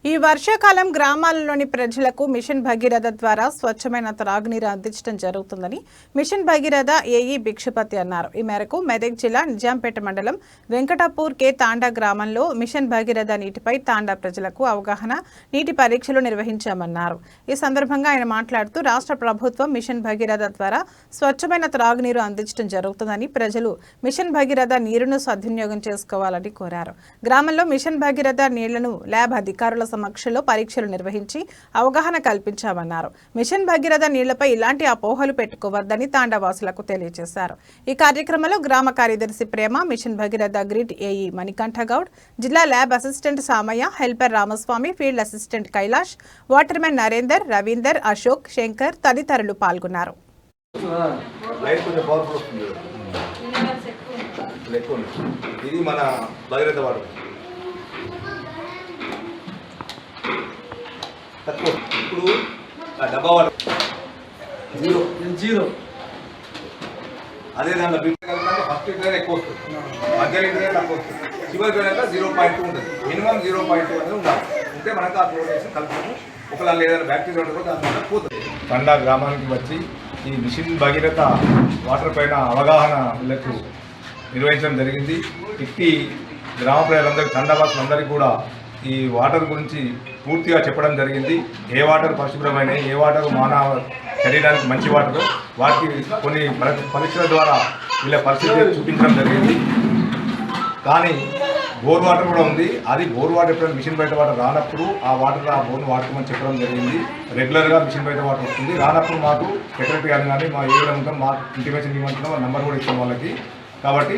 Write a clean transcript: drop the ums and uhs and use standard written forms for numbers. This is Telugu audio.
ఈ వర్షాకాలం గ్రామాలలోని ప్రజలకు మిషన్ భగీరథ ద్వారా స్వచ్ఛమైన త్రాగునీరు అందించడం జరుగుతుందని మిషన్ భగీరథ ఏఈ భిక్షపతి అన్నారు. ఈ మేరకు మెదక్ జిల్లా నిజాంపేట మండలం వెంకటాపూర్ కే తాండా గ్రామంలో మిషన్ భగీరథ నీటిపై తాండా ప్రజలకు అవగాహన నీటి పరీక్షలు నిర్వహించామన్నారు. ఈ సందర్భంగా ఆయన మాట్లాడుతూ రాష్ట్ర ప్రభుత్వం మిషన్ భగీరథ ద్వారా స్వచ్ఛమైన త్రాగునీరు అందించడం జరుగుతుందని ప్రజలు మిషన్ భగీరథ నీరును సద్వినియోగం చేసుకోవాలని కోరారు. గ్రామంలో మిషన్ భగీరథ నీళ్లను ల్యాబ్ అధికారుల సమక్షంలో పరీక్షలు నిర్వహించి అవగాహన కల్పించామన్నారు. మిషన్ భగీరథ నీళ్లపై ఇలాంటి అపోహలు పెట్టుకోవద్దని తాండవాసులకు తెలియజేశారు. ఈ కార్యక్రమంలో గ్రామ కార్యదర్శి Prema, mission Bhagiratha grid AE Manikanta Goud, జిల్లా lab assistant Samayya, helper Ramaswamy, field assistant Kailash, watermen Narender, Ravinder, Ashok, Shankar తదితరులు పాల్గొన్నారు. ఇది మన భగీరథ వాటర్ తక్కువ. ఇప్పుడు డబ్బా వాటర్ జీరో అదే దాంట్లో ఫస్ట్ లీటర్ ఎక్కువ వస్తుంది, మధ్య లీటర్ తక్కువ వస్తుంది, చివరికి వెళ్ళాక 0.2 ఉంటుంది. మినిమం 0.2 అనేది ఉండాలి. ఉంటే మనకు ఆ క్లోరినేషన్ కలుపుతాము. ఒకవేళ ఏదైనా బ్యాక్టీరియా ఉంటుంది దాని పోతుంది. తండా గ్రామానికి వచ్చి ఈ మిషన్ భగీరథ వాటర్ పైన అవగాహన వీళ్ళకు నిర్వహించడం జరిగింది. ఇట్టి గ్రామ ప్రజలందరికీ, తండావాసులందరికీ కూడా ఈ వాటర్ గురించి పూర్తిగా చెప్పడం జరిగింది. ఏ వాటర్ పరిశుభ్రమైన, ఏ వాటర్ మానవ శరీరానికి మంచి వాటర్, వాటికి కొన్ని పరీక్షల ద్వారా వీళ్ళ పరిస్థితి చూపించడం జరిగింది. కానీ బోర్ వాటర్ కూడా ఉంది. అది బోర్ వాటర్ ఎప్పుడైనా మిషన్ బయట వాటర్ రానప్పుడు ఆ బోర్ను వాడుకోమని చెప్పడం జరిగింది. రెగ్యులర్గా మిషన్ బయట వాటర్ వస్తుంది. రానప్పుడు మాకు సెక్రటరీ గారు కానీ మా ఏరియాలో ఉంటాం, మా ఇంటిమేషన్ ఇవ్వమంటున్నాం, నెంబర్ కూడా ఇస్తాం వాళ్ళకి. కాబట్టి